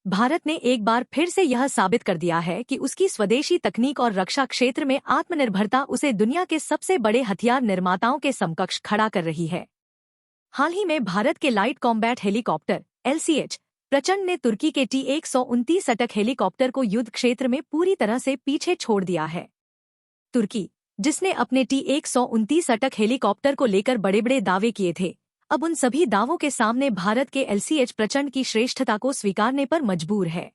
भारत ने एक बार फिर से यह साबित कर दिया है कि उसकी स्वदेशी तकनीक और रक्षा क्षेत्र में आत्मनिर्भरता उसे दुनिया के सबसे बड़े हथियार निर्माताओं के समकक्ष खड़ा कर रही है। हाल ही में भारत के लाइट कॉम्बैट हेलीकॉप्टर LCH प्रचंड ने तुर्की के T-129 अटैक हेलीकॉप्टर को युद्ध क्षेत्र में पूरी तरह से पीछे छोड़ दिया है। तुर्की, जिसने अपने T-129 अटैक हेलीकॉप्टर को लेकर बड़े बड़े दावे किए थे, अब उन सभी दावों के सामने भारत के LCH प्रचंड की श्रेष्ठता को स्वीकारने पर मजबूर है।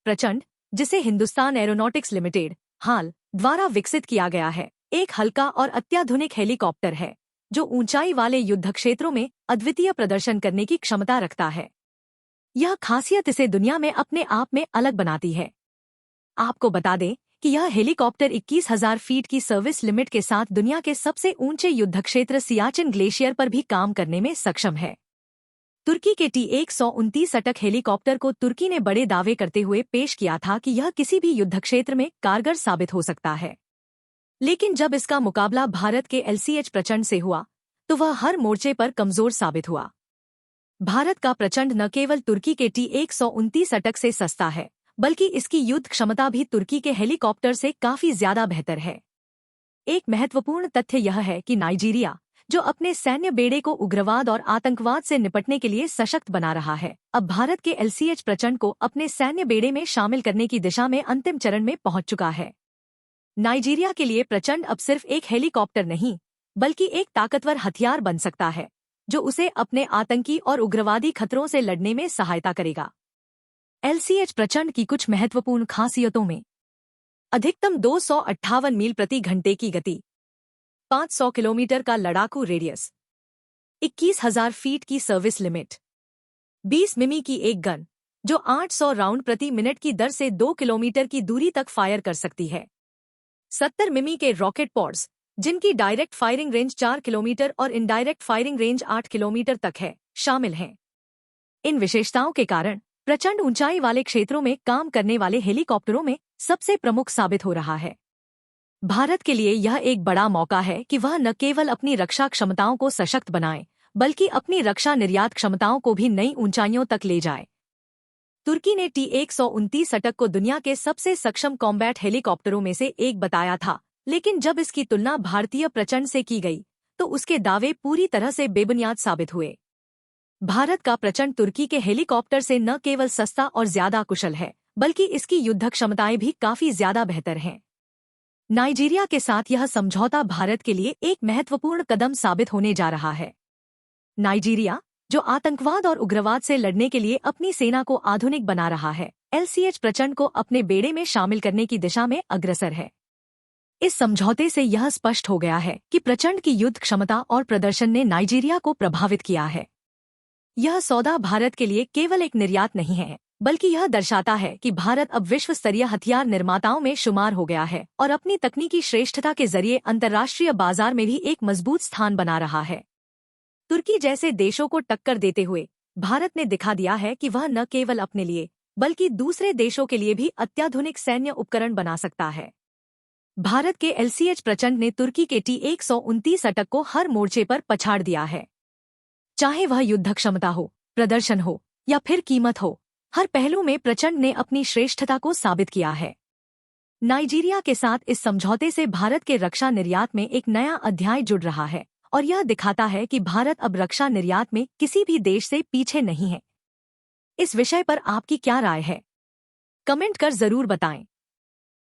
प्रचंड, जिसे हिंदुस्तान एरोनॉटिक्स लिमिटेड हाल द्वारा विकसित किया गया है, एक हल्का और अत्याधुनिक हेलीकॉप्टर है जो ऊंचाई वाले युद्ध क्षेत्रों में अद्वितीय प्रदर्शन करने की क्षमता रखता है। यह खासियत इसे दुनिया में अपने आप में अलग बनाती है। आपको बता दें कि यह हेलीकॉप्टर 21,000 फीट की सर्विस लिमिट के साथ दुनिया के सबसे ऊंचे युद्ध क्षेत्र सियाचिन ग्लेशियर पर भी काम करने में सक्षम है। तुर्की के T-129 अटैक हेलीकॉप्टर को तुर्की ने बड़े दावे करते हुए पेश किया था कि यह किसी भी युद्ध क्षेत्र में कारगर साबित हो सकता है। लेकिन जब इसका मुकाबला भारत के LCH प्रचंड से हुआ तो वह हर मोर्चे पर कमजोर साबित हुआ। भारत का प्रचंड न केवल तुर्की के T-129 अटैक से सस्ता है, बल्कि इसकी युद्ध क्षमता भी तुर्की के हेलीकॉप्टर से काफी ज्यादा बेहतर है। एक महत्वपूर्ण तथ्य यह है कि नाइजीरिया, जो अपने सैन्य बेड़े को उग्रवाद और आतंकवाद से निपटने के लिए सशक्त बना रहा है, अब भारत के LCH प्रचंड को अपने सैन्य बेड़े में शामिल करने की दिशा में अंतिम चरण में पहुंच चुका है। नाइजीरिया के लिए प्रचंड अब सिर्फ एक हेलीकॉप्टर नहीं, बल्कि एक ताकतवर हथियार बन सकता है, जो उसे अपने आतंकी और उग्रवादी खतरों से लड़ने में सहायता करेगा। LCH प्रचंड की कुछ महत्वपूर्ण खासियतों में अधिकतम 258 मील प्रति घंटे की गति, 500 किलोमीटर का लड़ाकू रेडियस, 21,000 फीट की सर्विस लिमिट, 20 मिमी की एक गन जो 800 राउंड प्रति मिनट की दर से 2 किलोमीटर की दूरी तक फायर कर सकती है, 70 मिमी के रॉकेट पॉड्स जिनकी डायरेक्ट फायरिंग रेंज 4 किलोमीटर और इनडायरेक्ट फायरिंग रेंज 8 किलोमीटर तक है, शामिल हैं। इन विशेषताओं के कारण प्रचंड ऊंचाई वाले क्षेत्रों में काम करने वाले हेलीकॉप्टरों में सबसे प्रमुख साबित हो रहा है। भारत के लिए यह एक बड़ा मौका है कि वह न केवल अपनी रक्षा क्षमताओं को सशक्त बनाए, बल्कि अपनी रक्षा निर्यात क्षमताओं को भी नई ऊंचाइयों तक ले जाए। तुर्की ने T-129 अटैक को दुनिया के सबसे सक्षम कॉम्बैट हेलीकॉप्टरों में से एक बताया था, लेकिन जब इसकी तुलना भारतीय प्रचंड से की गई तो उसके दावे पूरी तरह से बेबुनियाद साबित हुए। भारत का प्रचंड तुर्की के हेलीकॉप्टर से न केवल सस्ता और ज्यादा कुशल है, बल्कि इसकी युद्ध क्षमताएं भी काफी ज्यादा बेहतर हैं। नाइजीरिया के साथ यह समझौता भारत के लिए एक महत्वपूर्ण कदम साबित होने जा रहा है। नाइजीरिया, जो आतंकवाद और उग्रवाद से लड़ने के लिए अपनी सेना को आधुनिक बना रहा है, LCH प्रचंड को अपने बेड़े में शामिल करने की दिशा में अग्रसर है। इस समझौते से यह स्पष्ट हो गया है कि प्रचंड की युद्ध क्षमता और प्रदर्शन ने नाइजीरिया को प्रभावित किया है। यह सौदा भारत के लिए केवल एक निर्यात नहीं है, बल्कि यह दर्शाता है कि भारत अब विश्व स्तरीय हथियार निर्माताओं में शुमार हो गया है और अपनी तकनीकी श्रेष्ठता के जरिए अंतर्राष्ट्रीय बाजार में भी एक मजबूत स्थान बना रहा है। तुर्की जैसे देशों को टक्कर देते हुए भारत ने दिखा दिया है कि वह न केवल अपने लिए, बल्कि दूसरे देशों के लिए भी अत्याधुनिक सैन्य उपकरण बना सकता है। भारत के LCH प्रचंड ने तुर्की के T-129 अटैक को हर मोर्चे पर पछाड़ दिया है। चाहे वह युद्ध क्षमता हो, प्रदर्शन हो या फिर कीमत हो, हर पहलू में प्रचंड ने अपनी श्रेष्ठता को साबित किया है। नाइजीरिया के साथ इस समझौते से भारत के रक्षा निर्यात में एक नया अध्याय जुड़ रहा है और यह दिखाता है कि भारत अब रक्षा निर्यात में किसी भी देश से पीछे नहीं है। इस विषय पर आपकी क्या राय है? कमेंट कर जरूर बताएं।